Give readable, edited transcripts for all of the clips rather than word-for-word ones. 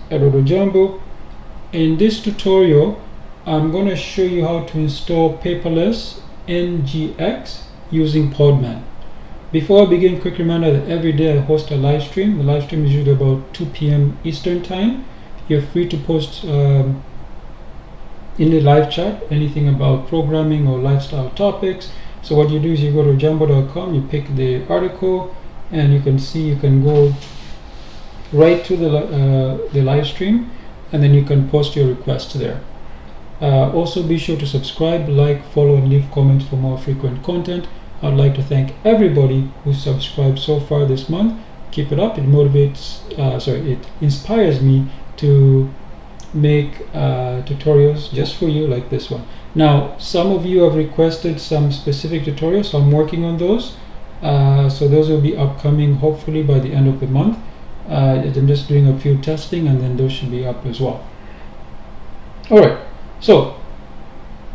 at Ojambo. In this tutorial, I'm going to show you how to install Paperless-ngx using Podman. Before I begin, quick reminder that every day I host a live stream. The live stream is usually about 2 p.m. Eastern Time. You're free to post in the live chat anything about programming or lifestyle topics. So what you do is you go to ojambo.com, you pick the article, and you can see you can go right to the live stream, and then you can post your request there. Also be sure to subscribe, like, follow, and leave comments for more frequent content. I'd like to thank everybody who subscribed so far this month. Keep it up. It motivates, it inspires me to make tutorials just for you like this one. Now, some of you have requested some specific tutorials, so I'm working on those. So those will be upcoming hopefully by the end of the month. I'm just doing a few testing, and then those should be up as well. Alright, so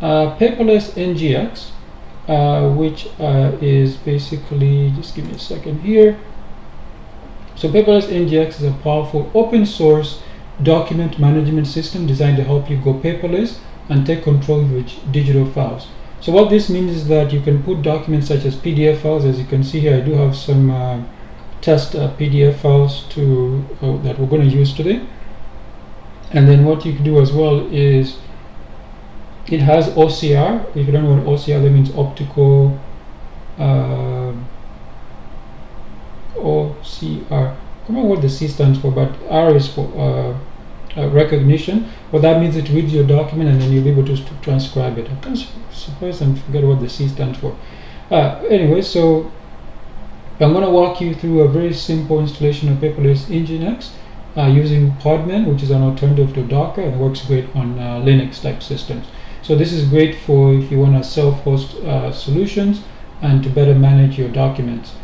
Paperless-ngx, which is basically, just give me a second here. So Paperless-ngx is a powerful open source document management system designed to help you go paperless and take control of your digital files. So what this means is that you can put documents such as PDF files. As you can see here, I do have some test PDF files that we're going to use today. And then what you can do as well is it has OCR. If you don't know what OCR, that means optical OCR. I don't know what the C stands for, but R is for recognition. What that means, it reads your document and then you'll be able to transcribe it. I'm surprised I forget what the C stands for. Anyway, so I'm going to walk you through a very simple installation of Paperless-ngx using Podman, which is an alternative to Docker, and it works great on Linux type systems. So this is great for if you want to self-host solutions and to better manage your documents.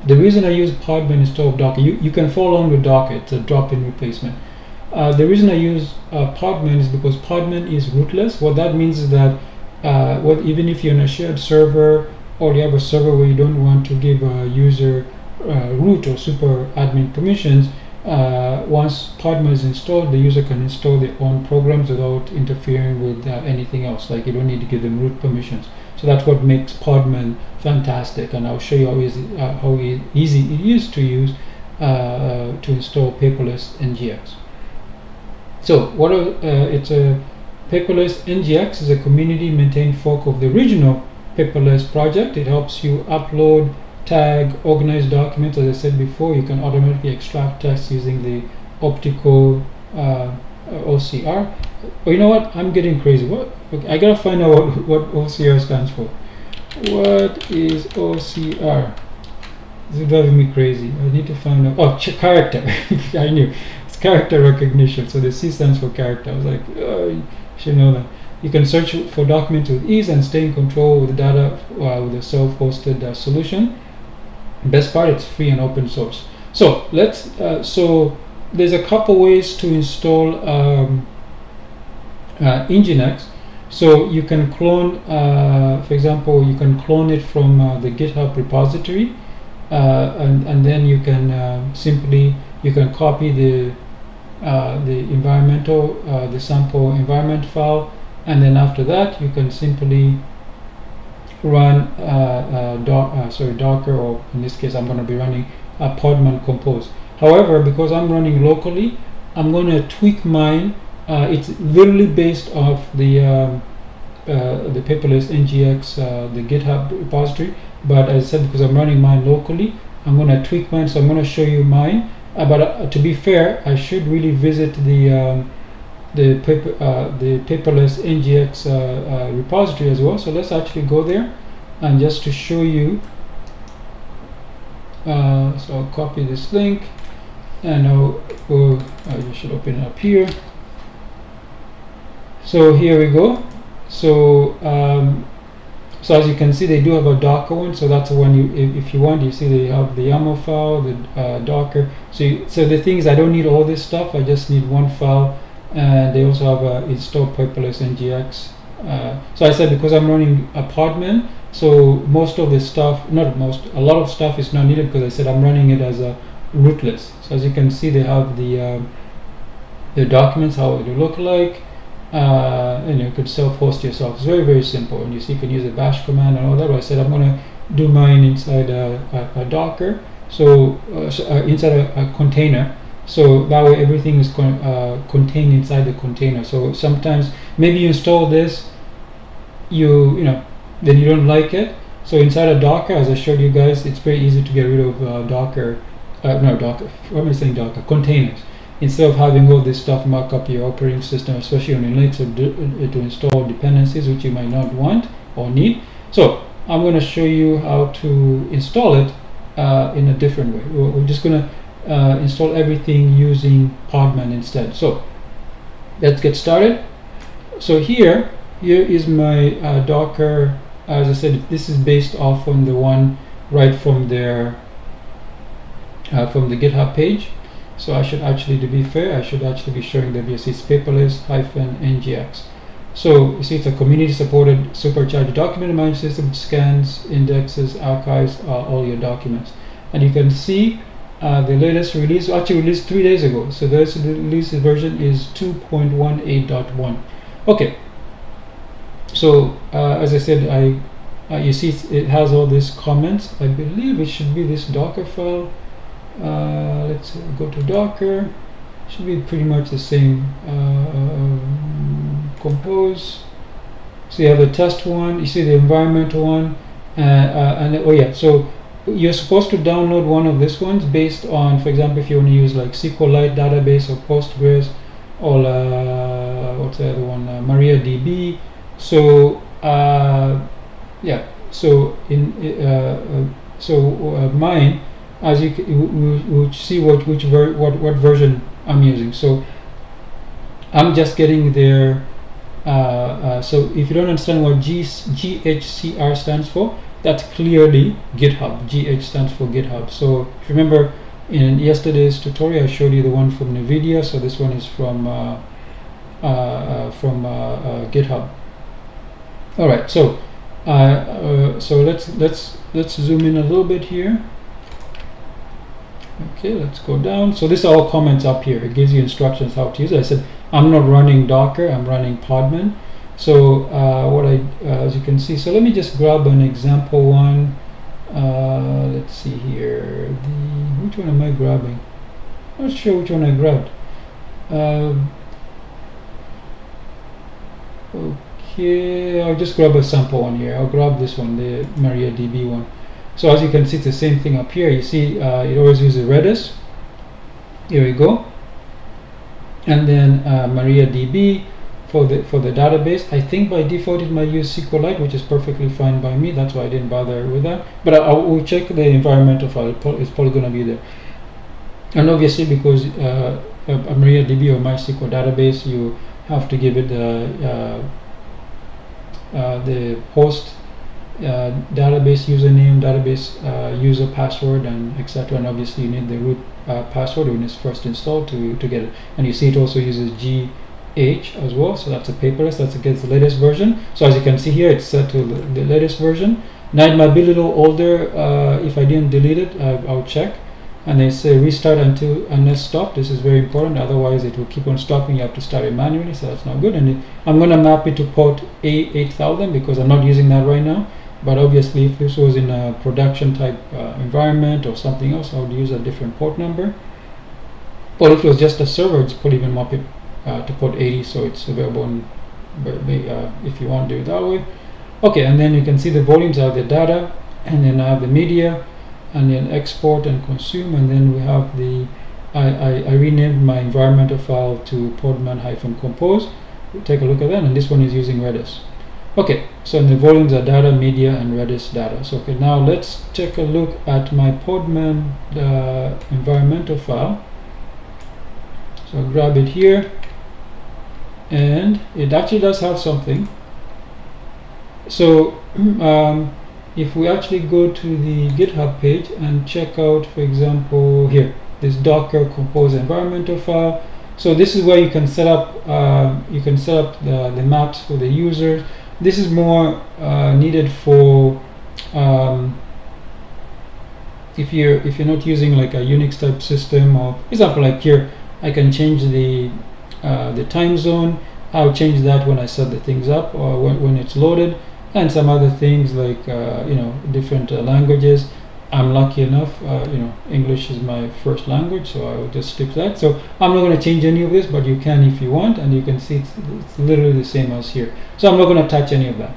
The reason I use Podman instead of Docker, you can follow along with Docker, it's a drop-in replacement. The reason I use Podman is because Podman is rootless. What that means is that even if you're in a shared server, or you have a server where you don't want to give a user root or super admin permissions, once Podman is installed, the user can install their own programs without interfering with anything else. Like, you don't need to give them root permissions. So that's what makes Podman fantastic, and I'll show you how easy it is to use to install Paperless-ngx. So Paperless-ngx is a community maintained fork of the original Paperless project. It helps you upload, tag, organize documents. As I said before, you can automatically extract text using the optical OCR. Oh, you know what? I'm getting crazy. What? Okay, I gotta find out what OCR stands for. What is OCR? This is driving me crazy. I need to find out. Oh, character. I knew. It's character recognition. So the C stands for character. I was like, oh, you should know that. You can search for documents with ease and stay in control with the data with a self-hosted solution. Best part, it's free and open source. So let's. So there's a couple ways to install Nginx. So you can clone, for example, you can clone it from the GitHub repository, and then you can you can copy the sample environment file, and then after that you can simply run Docker, or in this case I'm going to be running podman-compose. However, because I'm running locally, I'm going to tweak mine. It's literally based off the Paperless-ngx, the GitHub repository. But as I said, because I'm running mine locally, I'm going to tweak mine. So I'm going to show you mine. But to be fair, I should really visit the Paperless-ngx repository as well. So let's actually go there, and just to show you. So I'll copy this link, and you should open it up here. So here we go. So so as you can see, they do have a Docker one. So that's the one if you want, you see they have the YAML file, the Docker. So the thing is, I don't need all this stuff. I just need one file, and they also have install Paperless-ngx. So I said, because I'm running a Podman, so most of the stuff, a lot of stuff is not needed, because I said I'm running it as a rootless. So as you can see, they have the documents, how it will look like, and you could self-host yourself. It's very, very simple. And you see, you can use a bash command and all that. But I said I'm going to do mine inside a Docker, so inside a container. So that way everything is contained inside the container. So sometimes maybe you install this, then you don't like it. So inside a Docker, as I showed you guys, it's very easy to get rid of Docker. Docker. What am I saying? Docker containers. Instead of having all this stuff mark up your operating system, especially on Linux, to install dependencies which you might not want or need. So I'm going to show you how to install it in a different way. We're just going to install everything using Podman instead. So let's get started. So here is my Docker. As I said, this is based off on the one right from their from the GitHub page. So I should actually, to be fair, I should actually be showing the BSC. It's Paperless-ngx. So you see, it's a community-supported supercharged document management system, which scans, indexes, archives all your documents. And you can see the latest release, actually released 3 days ago. So the latest version is 2.18.1. Okay. So as I said, you see it has all these comments. I believe it should be this Docker file. Let's go to Docker. Should be pretty much the same. Compose. So you have the test one. You see the environmental one, and oh yeah. So you're supposed to download one of these ones based on, for example, if you want to use like SQLite database or Postgres, or what's the other one? MariaDB. So yeah. So mine, as you see which version I'm using. So I'm just getting their so if you don't understand what GHCR stands for, that's clearly GitHub. GH stands for GitHub. So if you remember in yesterday's tutorial, I showed you the one from NVIDIA. So this one is from GitHub. All right. So so let's zoom in a little bit here. Okay, let's go down. So this are all comments up here. It gives you instructions how to use it. I said I'm not running Docker, I'm running Podman. So as you can see, so let me just grab an example one. Let's see here. Which one am I grabbing? I'm not sure which one I grabbed. Okay, I'll just grab a sample one here. I'll grab this one, the MariaDB one. So as you can see, it's the same thing up here. You see, it always uses Redis. Here we go. And then MariaDB for the database. I think by default it might use SQLite, which is perfectly fine by me. That's why I didn't bother with that. But I will check the environmental file. It's probably going to be there. And obviously, because a MariaDB or MySQL database, you have to give it the host database username, database user password, and etc. And obviously you need the root password when it's first installed to get it. And you see it also uses GH as well. So that's a paperless. That's against the latest version. So as you can see here, it's set to the latest version. Now it might be a little older. If I didn't delete it, I'll check. And they say restart unless stopped. This is very important. Otherwise, it will keep on stopping. You have to start it manually. So that's not good. And I'm going to map it to port A8000 because I'm not using that right now. But obviously, if this was in a production type environment or something else, I would use a different port number. Or if it was just a server, it's probably even map it to port 80, so it's available if you want to do it that way. Okay, and then you can see the volumes are the data, and then I have the media, and then export and consume, and then we have the I renamed my environmental file to podman-compose. Take a look at that, and this one is using Redis. Okay, so the volumes are data, media, and Redis data. So okay, now let's take a look at my Podman environmental file. So I'll grab it here, and it actually does have something. So if we actually go to the GitHub page and check out, for example, here, this Docker compose environmental file. So this is where you can set up the maps for the users. This is more needed for if you're not using like a Unix type system, or for example, like here, I can change the time zone. I'll change that when I set the things up, or when it's loaded, and some other things like different languages. I'm lucky enough, English is my first language, so I'll just stick to that. So I'm not going to change any of this, but you can if you want, and you can see it's literally the same as here. So I'm not going to touch any of that.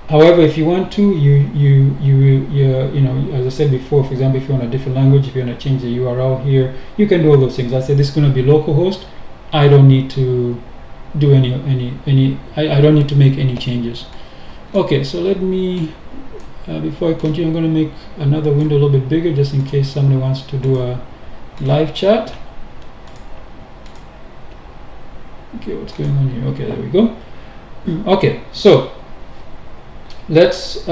However, if you want to, as I said before, for example, if you want a different language, if you want to change the URL here, you can do all those things. I said this is going to be localhost. I don't need to do I don't need to make any changes. Okay, so let me before I continue, I'm going to make another window a little bit bigger just in case somebody wants to do a live chat. Okay, what's going on here? Okay, there we go. Okay, so let's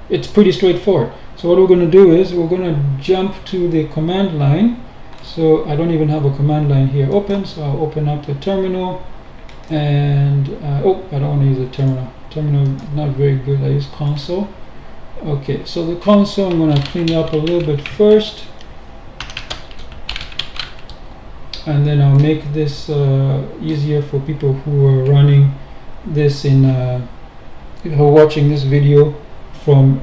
it's pretty straightforward. So what we're going to do is we're going to jump to the command line. So I don't even have a command line here open, so I'll open up the terminal, and I don't want to use the terminal. Terminal not very good. I use console. Okay, so the console I'm going to clean it up a little bit first, and then I'll make this easier for people who are running this in who are watching this video from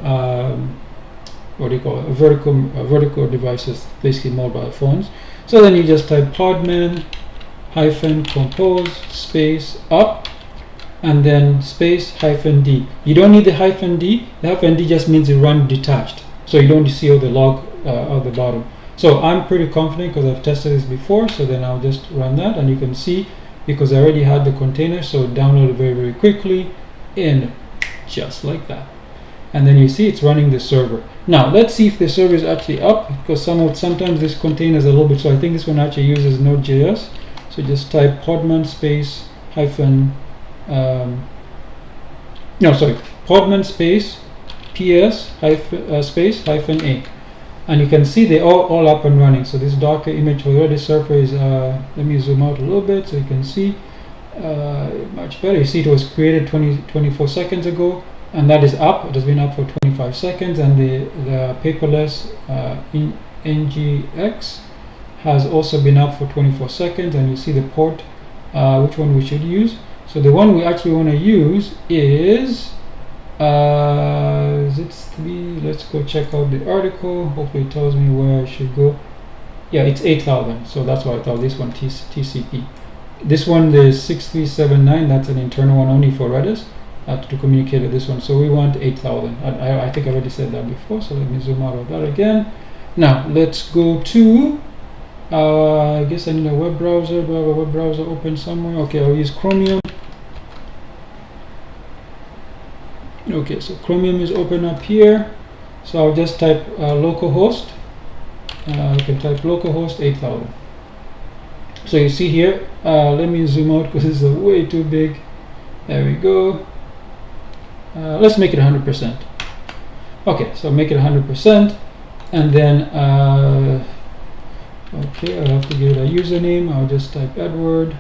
what do you call it, vertical devices, basically mobile phones. So then you just type podman-compose space up, and then space -d. You don't need the -d. The -d just means you run detached, so you don't see all the log at the bottom. So I'm pretty confident because I've tested this before. So then I'll just run that, and you can see because I already had the container, so it downloaded very quickly, in just like that. And then you see it's running the server. Now let's see if the server is actually up, because sometimes this container is a little bit. So I think this one actually uses Node.js. So just type podman space podman space ps space -a, and you can see they all up and running. So this Docker image for the Redis server is let me zoom out a little bit so you can see much better. You see it was created 24 seconds ago, and that is up. It has been up for 25 seconds, and the Paperless-ngx has also been up for 24 seconds, and you see the port, which one we should use. So the one we actually want to use is it's 3. Let's go check out the article. Hopefully it tells me where I should go. Yeah, it's 8,000, so that's why I thought this one, TCP. This one, the 6379, that's an internal one only for Redis to communicate with this one. So we want 8,000. I think I already said that before, so let me zoom out of that again. Now let's go to I guess I need a web browser. Do I have a web browser open somewhere? Okay, I'll use Chromium. Okay, so Chromium is open up here. So I'll just type localhost. I can type localhost 8,000. So you see here, let me zoom out because this is way too big. There we go. Let's make it 100%. Okay, so make it 100%, and then okay, I'll have to give it a username. I'll just type Edward.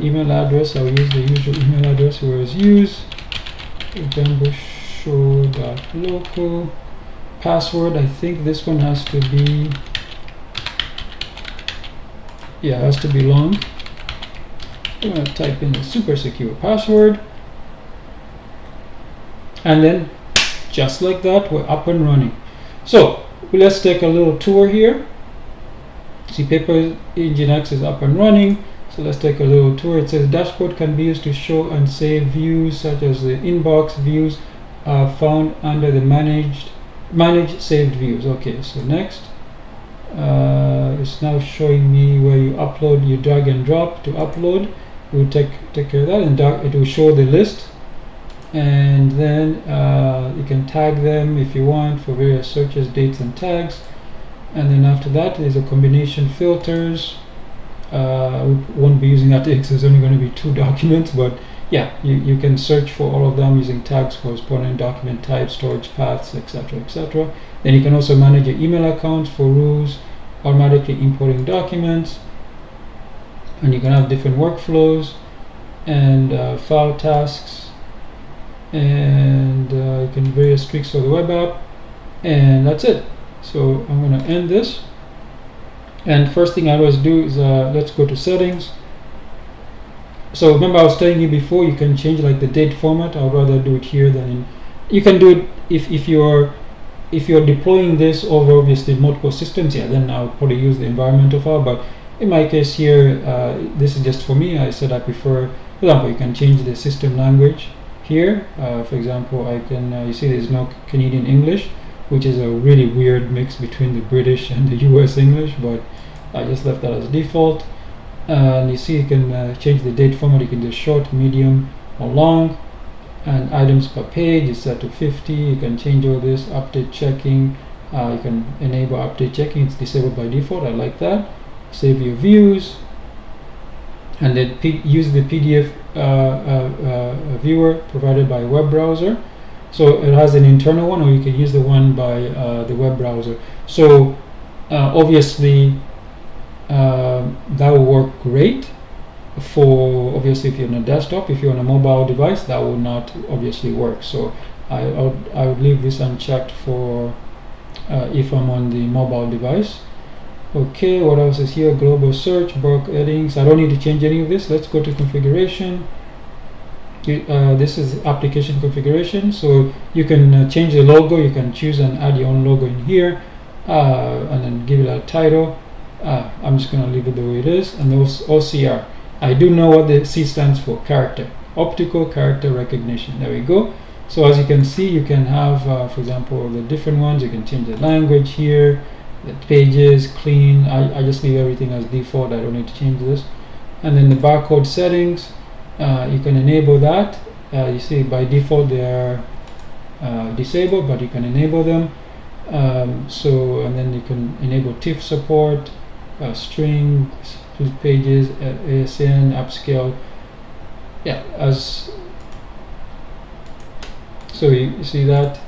Email address, I'll use the usual email address where it's used. Ojambo show.local. Password, I think this one has to be, yeah, it has to be long. I'm going to type in a super secure password, and then just like that, we're up and running. So let's take a little tour here. See, Paperless-ngx is up and running. So let's take a little tour. It says dashboard can be used to show and save views such as the inbox views found under the manage saved views. Okay, so next it's now showing me where you upload. You drag and drop to upload. We'll take care of that, and it will show the list, and then you can tag them if you want for various searches, dates and tags. And then after that there's a combination filters. We won't be using that because there's only going to be 2 documents, but yeah, you can search for all of them using tags corresponding document types, storage paths, etc. etc. Then you can also manage your email accounts for rules, automatically importing documents, and you can have different workflows and file tasks, and you can various tricks for the web app. and that's it. So I'm going to end this, and first thing I always do is let's go to settings. So remember I was telling you before, you can change like the date format. I would rather do it here than in, you can do it if you're deploying this over obviously multiple systems, yeah, then I'll probably use the environmental file. But in my case here, this is just for me. I said I prefer, for example, you can change the system language here. For example, I can, you see there's no Canadian English, which is a really weird mix between the British and the US English, but I just left that as default. And you see you can change the date format. You can do short, medium, or long. And items per page is set to 50. You can change all this. Update checking, you can enable update checking. It's disabled by default. I like that. Save your views, and then use the PDF viewer provided by a web browser. So it has an internal one, or you can use the one by the web browser. So obviously that will work great for, obviously, if you're on a desktop. If you're on a mobile device, that will not obviously work. So I would leave this unchecked for if I'm on the mobile device. Okay, what else is here? Global search, bulk headings. I don't need to change any of this. Let's go to configuration. This is application configuration. So you can change the logo. You can choose and add your own logo in here, and then give it a title. I'm just going to leave it the way it is. And those OCR. I do know what the C stands for, character, optical character recognition. There we go. So as you can see, you can have, for example, the different ones. You can change the language here, the pages, clean. I just leave everything as default. I don't need to change this. And then the barcode settings, you can enable that. You see by default they are disabled, but you can enable them. So, and then you can enable TIFF support, string, split pages, ASN, upscale. Yeah, as so you see that.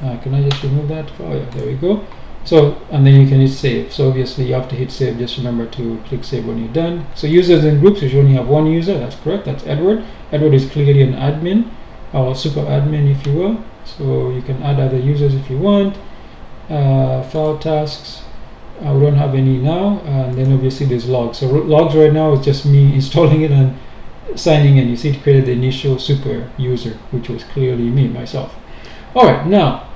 Can I just remove that? Oh yeah, there we go. So, and then you can hit save. So obviously you have to hit save. Just remember to click save when you're done. So users and groups, you should only have one user. That's correct. That's Edward. Edward is clearly an admin, or super admin, if you will. So you can add other users if you want. File tasks, we don't have any now. And then obviously there's logs. So logs right now is just me installing it and signing in. You see it created the initial super user, which was clearly me, myself. All right, now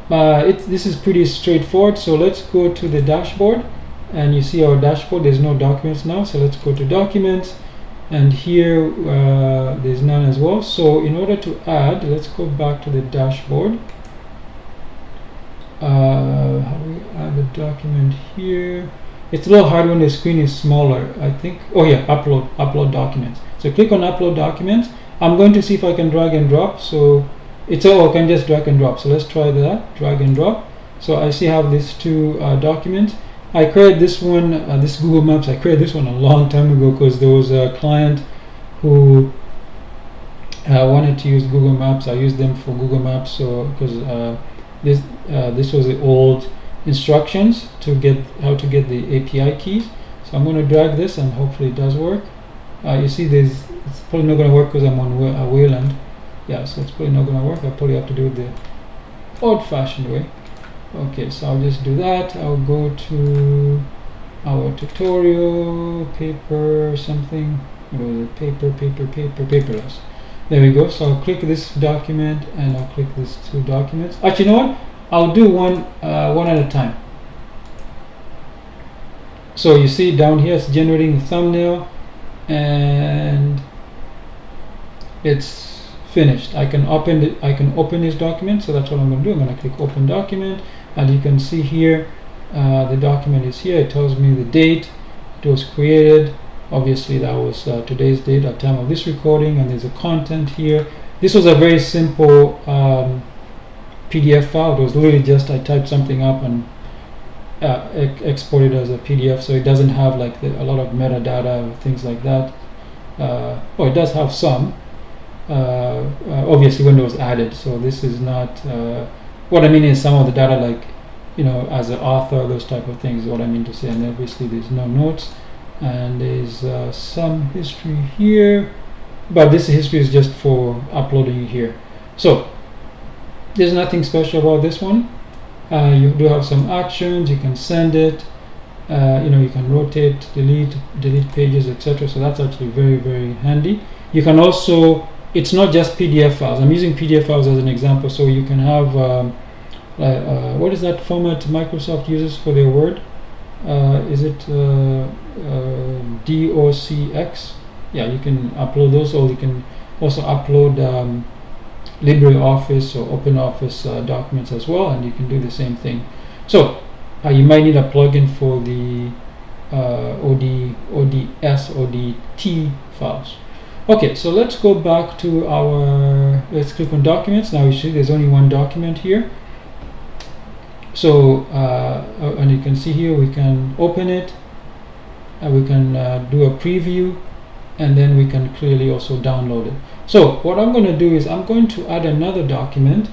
this is pretty straightforward. So let's go to the dashboard, and you see our dashboard. There's no documents now, so let's go to documents, and here there's none as well. So in order to add, let's go back to the dashboard. How do we add a document here? It's a little hard when the screen is smaller, I think. Oh yeah, upload documents. So click on upload documents. I'm going to see if I can drag and drop. So it's I can just drag and drop. So let's try that, drag and drop. So I see I have these two documents. I created this one, this Google Maps. I created this one a long time ago because there was a client who wanted to use Google Maps. I used them for Google Maps, so because this was the old instructions to get how to get the API keys. So I'm going to drag this, and hopefully it does work. You see, it's probably not going to work because I'm on Wayland. Yeah, so it's probably not going to work. I'll probably have to do it the old-fashioned way. Okay, so I'll just do that. I'll go to our tutorial, paper something. Paperless. There we go. So I'll click this document, and I'll click these two documents. Actually, you know what? I'll do one at a time. So you see down here, it's generating the thumbnail, and it's finished. I can open it. I can open this document. So that's what I'm going to do. I'm going to click open document, and you can see here the document is here. It tells me the date it was created. Obviously that was today's date at time of this recording, and there's a content here. This was a very simple PDF file. It was literally just I typed something up and exported as a PDF, so it doesn't have like a lot of metadata or things like that. Oh, it does have some. Obviously when it was added, so this is not what I mean is some of the data, like, you know, as an author, those type of things is what I mean to say. And obviously there's no notes, and there's some history here, but this history is just for uploading here. So There's nothing special about this one. You do have some actions. You can send it. You can rotate, delete pages, etc. So that's actually very, very handy. You can also, it's not just PDF files. I'm using PDF files as an example. So you can have what is that format Microsoft uses for their Word? Is it docx? Yeah, you can upload those, or you can also upload LibreOffice or OpenOffice documents as well, and you can do the same thing. So you might need a plugin for the ODS, ODT files. Okay, so let's go back to let's click on documents. Now you see there's only one document here. So, and you can see here we can open it, and we can do a preview, and then we can clearly also download it. So what I'm going to do is I'm going to add another document,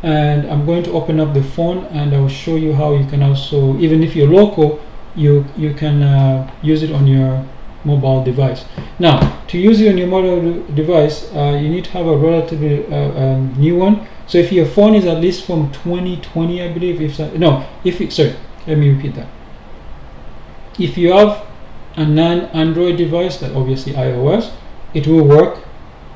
and I'm going to open up the phone, and I'll show you how you can also, even if you're local, you can use it on your mobile device. Now, to use it on your mobile device, you need to have a relatively new one. So if your phone is at least from 2020, I believe, sorry, let me repeat that. If you have a non-Android device, that obviously iOS, it will work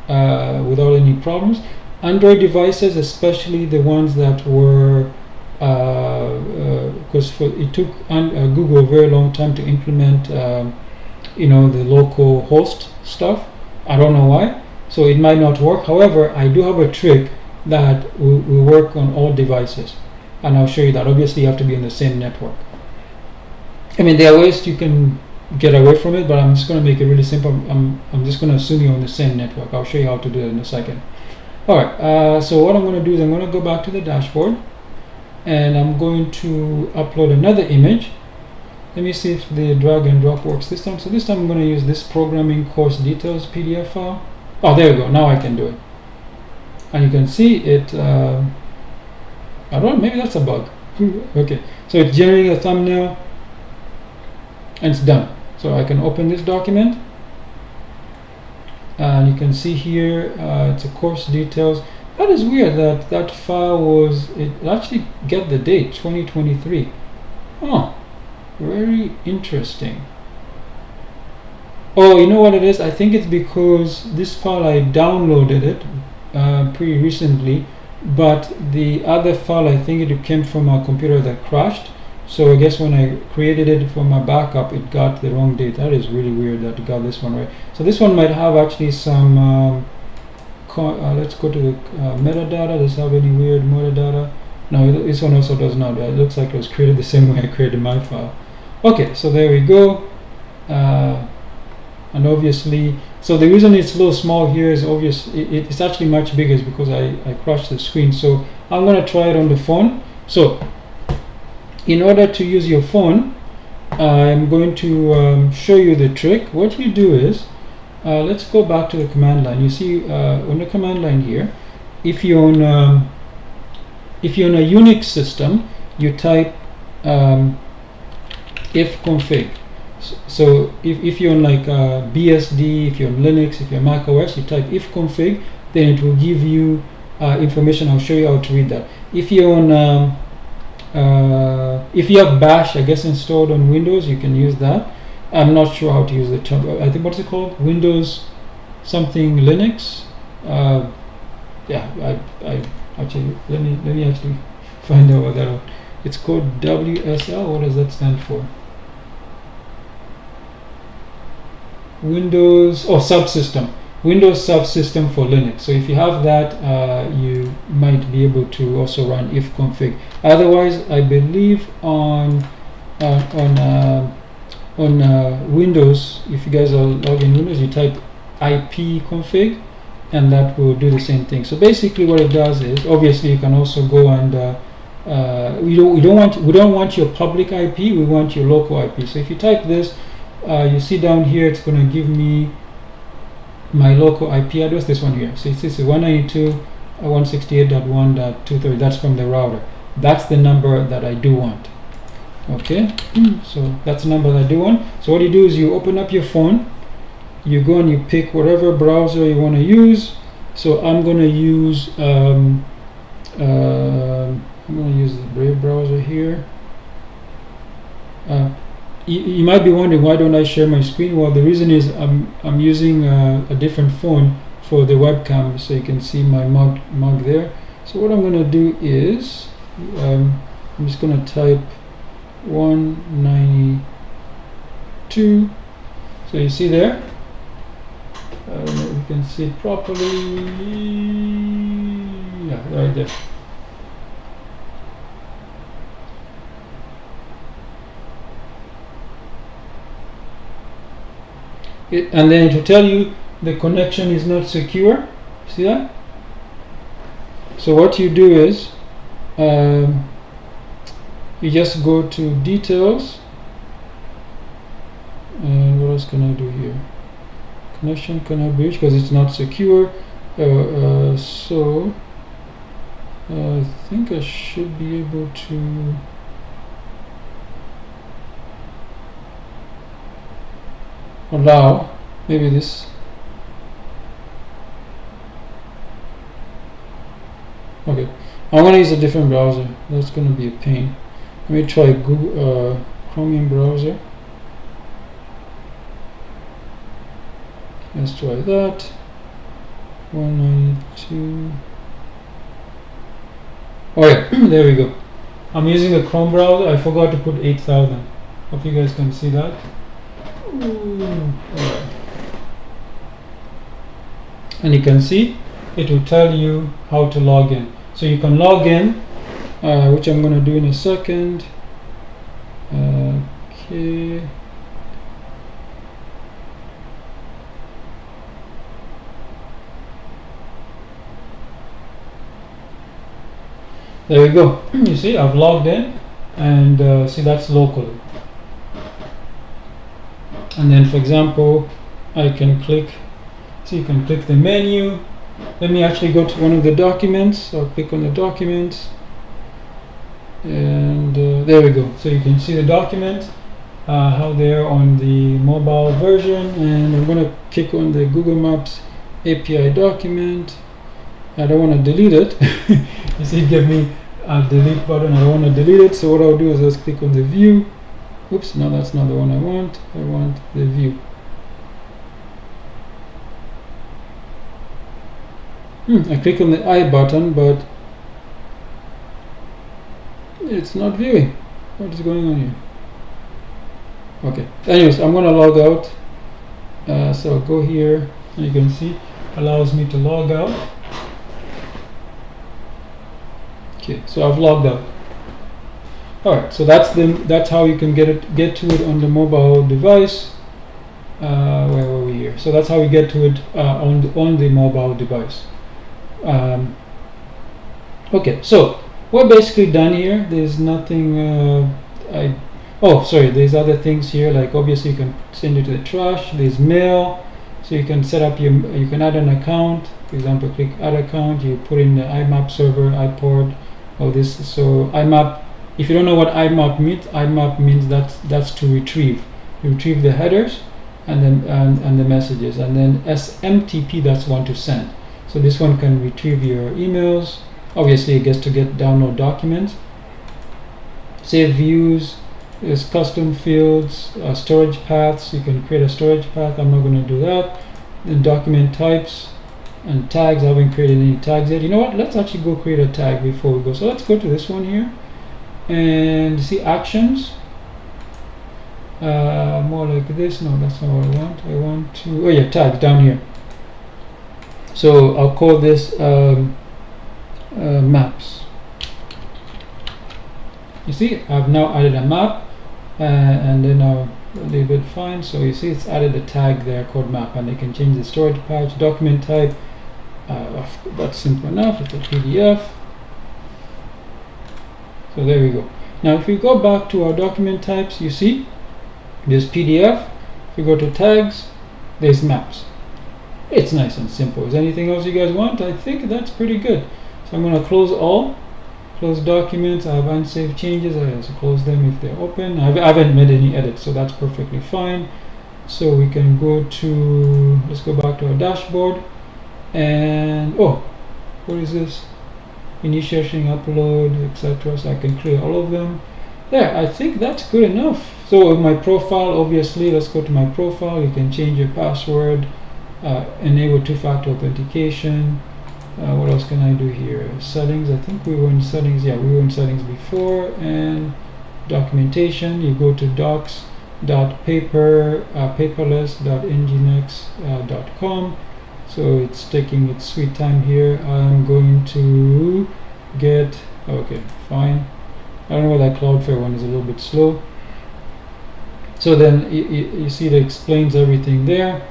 without any problems. Android devices, especially the ones that were, because it took Google a very long time to implement, the local host stuff. I don't know why, so it might not work. However, I do have a trick that will work on all devices, and I'll show you that. Obviously, you have to be on the same network. I mean, there are ways you can get away from it, but I'm just going to make it really simple. I'm just going to assume you're on the same network. I'll show you how to do it in a second. Alright, so what I'm going to do is I'm going to go back to the dashboard, and I'm going to upload another image. Let me see if the drag and drop works this time. So this time I'm going to use this programming course details PDF file. Oh, there we go. Now I can do it. And you can see it, I don't know, maybe that's a bug. Okay, so it's generating a thumbnail, and it's done. So I can open this document, and you can see here it's a course details. That is weird that that file was, it actually get the date 2023. Oh, very interesting. Oh, you know what it is? I think it's because this file, I downloaded it pretty recently, but the other file, I think it came from a computer that crashed. So I guess when I created it for my backup, it got the wrong date. That is really weird that it got this one right. So this one might have actually some let's go to the metadata. Does it have any weird metadata? No, this one also does not. It looks like it was created the same way I created my file. Okay, so there we go. And obviously, so the reason it's a little small here is obvious. It's actually much bigger, is because I crashed the screen. So I'm going to try it on the phone. So in order to use your phone, I'm going to show you the trick. What you do is, let's go back to the command line. You see on the command line here, if you're on a Unix system, you type ifconfig. So if you're on like BSD, if you're on Linux, if you're Mac OS, you type ifconfig, then it will give you information. I'll show you how to read that. If you're on if you have Bash, I guess, installed on Windows, you can use that. I'm not sure how to use the term. I think, what's it called? Windows something Linux. Yeah, I actually let me actually find out what that is. It's called WSL. What does that stand for? Windows subsystem. Windows subsystem for Linux. So if you have that, you might be able to also run ifconfig. Otherwise, I believe on Windows, if you guys are logged in Windows, you type ipconfig, and that will do the same thing. So basically, what it does is, obviously, you can also go and we don't want your public IP. We want your local IP. So if you type this, you see down here, it's going to give me my local IP address, this one here. So it's 192.168.1.230. That's from the router. That's the number that I do want. Okay, so that's the number that I do want. So what you do is you open up your phone, you go and you pick whatever browser you want to use. So I'm going to use I'm going to use the Brave browser here. You might be wondering, why don't I share my screen? Well, the reason is I'm using a different phone for the webcam, so you can see my mug there. So what I'm going to do is I'm just going to type 192. So you see there, I don't know if you can see it properly. Yeah, right there. And then to tell you the connection is not secure. See that? So what you do is you just go to details, and what else can I do here? Connection cannot be reached because it's not secure. So I think I should be able to allow maybe this. Okay, I'm going to use a different browser. That's going to be a pain. Let me try Google Chromium browser. Let's try that. 192. Oh yeah, there we go. I'm using a Chrome browser. I forgot to put 8000. Hope you guys can see that. Alright. And you can see it will tell you how to log in. So you can log in, which I'm going to do in a second. Okay. There we go. You see, I've logged in, and see, that's locally. And then, for example, I can click. So you can click the menu. Let me actually go to one of the documents. I'll click on the documents, and there we go. So you can see the document, how they're on the mobile version, and I'm going to click on the Google Maps API document. I don't want to delete it. You see, give me a delete button. I don't want to delete it. So what I'll do is just click on the view. Oops, no, that's not the one I want. I want the view. I click on the I button, but it's not viewing. What is going on here? Okay. Anyways, I'm going to log out. So I'll go here, and you can see allows me to log out. Okay, so I've logged out. All right, so that's how you can get to it on the mobile device. Where were we here? So that's how we get to it on the mobile device. Okay, so we're basically done here. There's nothing. There's other things here. Like obviously you can send it to the trash. There's mail, so you can set up you can add an account. For example, click add account. You put in the IMAP server, iPort, all this. So IMAP. If you don't know what IMAP means that's to retrieve. You retrieve the headers and then and the messages, and then SMTP, that's one to send. So this one can retrieve your emails. Obviously, it gets to download documents. Save views. There's custom fields, storage paths. You can create a storage path. I'm not going to do that. Then document types and tags. I haven't created any tags yet. You know what? Let's actually go create a tag before we go. So let's go to this one here. And see actions, more like this. No, that's not what I want. I want to, oh yeah, tags down here. So I'll call this maps. You see, I've now added a map, and then I'll leave it fine. So you see, it's added a tag there called map, and they can change the storage patch, document type. That's simple enough. It's a PDF. So there we go. Now if we go back to our document types, you see there's PDF. If we go to tags, there's maps. It's nice and simple. Is there anything else you guys want? I think that's pretty good. So I'm going to close all, close documents. I have unsaved changes. I also close them if they're open. I haven't made any edits, so that's perfectly fine. So we can go to, let's go back to our dashboard, and oh, what is this? initiating upload, etc. So I can clear all of them. There, I think that's good enough. So my profile, obviously, let's go to my profile. You can change your password, enable two-factor authentication. What else can I do here? Settings, I think we were in settings. Yeah, we were in settings before. And documentation, you go to paperless.ngx.com. So it's taking its sweet time here. I'm going to get, okay, fine. I don't know why that Cloudflare one is a little bit slow. So then you see that explains everything there,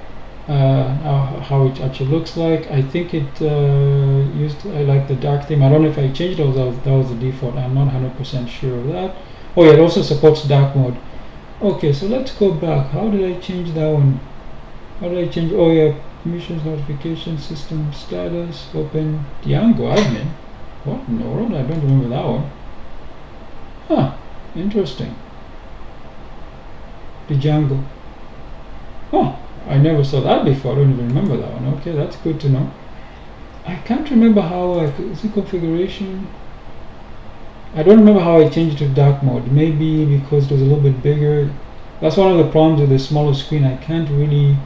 how it actually looks like. I think it I like the dark theme. I don't know if I changed it or that was the default. I'm not 100% sure of that. Oh yeah, it also supports dark mode. Okay, so let's go back. How did I change that one? How did I change? Oh yeah, permissions, notification, system status, open Django admin. What in the world? I don't remember that one. Huh, interesting. The Django. Oh, I never saw that before. I don't even remember that one. Okay, that's good to know. I can't remember how is it configuration? I don't remember how I changed it to dark mode. Maybe because it was a little bit bigger. That's one of the problems with the smaller screen. I can't really,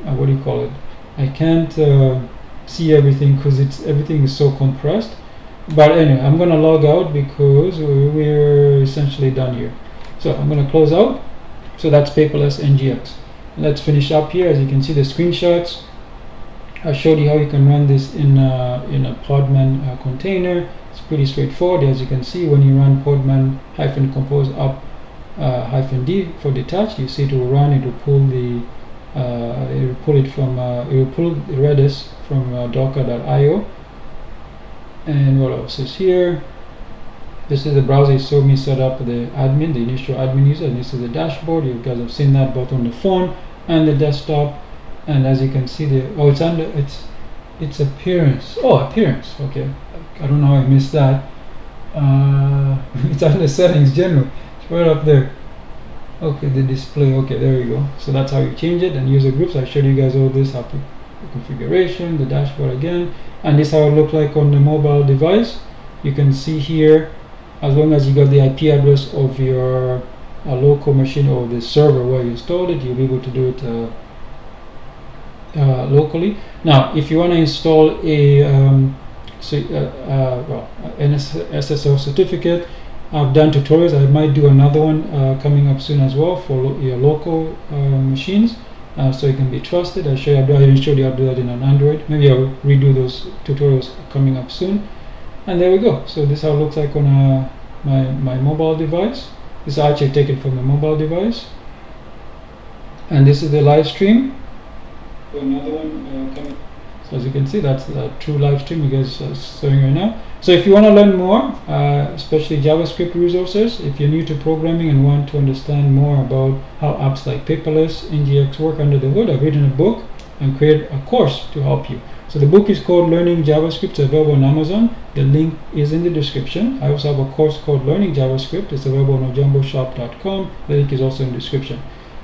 what do you call it? I can't see everything because everything is so compressed. But anyway, I'm gonna log out because we're essentially done here. So I'm gonna close out. So that's Paperless-ngx. Let's finish up here. As you can see the screenshots. I showed you how you can run this in a Podman container. It's pretty straightforward. As you can see, when you run podman-compose up -d for detached, you see it will run. It will pull the it will pull it from it will pull Redis from docker.io. And what else is here? This is the browser you saw me set up the admin, the initial admin user, and this is the dashboard. You guys have seen that both on the phone and the desktop. And as you can see, it's under its appearance. Oh, appearance. Okay, I don't know how I missed that. It's under settings general. It's right up there. Okay, the display. Okay, there you go. So that's how you change it. And user groups. I showed you guys all this, how to the configuration, the dashboard again, and this is how it looked like on the mobile device. You can see here, as long as you got the IP address of your local machine or the server where you installed it, you'll be able to do it locally. Now, if you want to install a SSL certificate, I've done tutorials. I might do another one coming up soon as well for your local machines, so you can be trusted. I didn't show you how to do that in an Android. Maybe I'll redo those tutorials coming up soon. And there we go. So this is how it looks like on my mobile device. This is actually taken from the mobile device. And this is the live stream. Another one coming. So as you can see, that's the true live stream you guys are showing right now. So if you want to learn more, especially JavaScript resources, if you're new to programming and want to understand more about how apps like Paperless-ngx work under the hood, I've written a book and created a course to help you. So the book is called Learning JavaScript. It's available on Amazon. The link is in the description. I also have a course called Learning JavaScript. It's available on ojamboshop.com. The link is also in the description.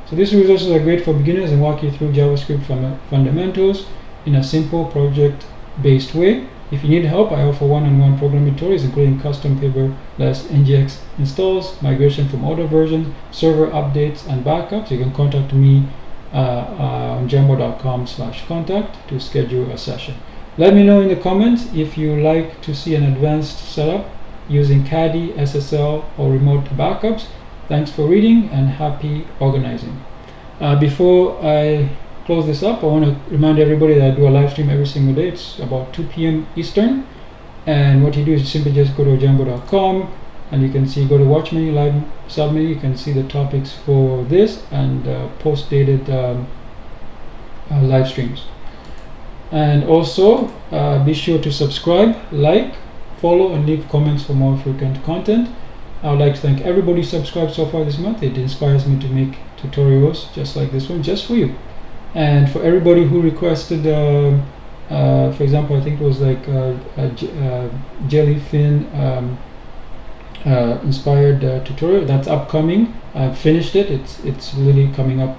So these resources are great for beginners and walk you through JavaScript fundamentals in a simple project-based way. If you need help, I offer one-on-one programming tutorials, including custom Paperless-ngx installs, migration from older versions, server updates, and backups. You can contact me on ojambo.com/contact to schedule a session. Let me know in the comments if you like to see an advanced setup using Caddy, SSL, or remote backups. Thanks for reading and happy organizing. Before I close this up, I want to remind everybody that I do a live stream every single day. It's about 2 p.m. Eastern. And what you do is simply just go to ojambo.com and you can see, go to watch menu, live sub menu, you can see the topics for this and post-dated live streams. And also be sure to subscribe, like, follow, and leave comments for more frequent content. I would like to thank everybody who subscribed so far this month. It inspires me to make tutorials just like this one, just for you. And for everybody who requested, for example, I think it was like jellyfin inspired tutorial that's upcoming. I've finished it. It's really coming up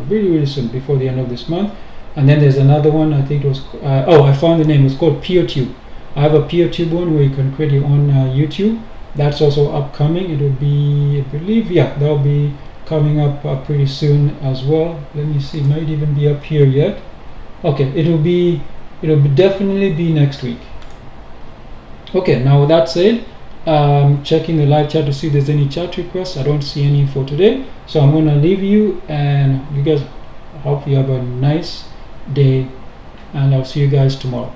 really soon, before the end of this month. And then there's another one, I think it was, I found the name, it's called PeerTube. I have a PeerTube one where you can create your own YouTube. That's also upcoming. It will be, I believe, yeah, that'll be coming up pretty soon as well. Let me see, it might even be up here yet. Okay, it'll definitely be next week. Okay, now with that said, checking the live chat to see if there's any chat requests. I don't see any for today, so I'm gonna leave you, and you guys, hope you have a nice day, and I'll see you guys tomorrow.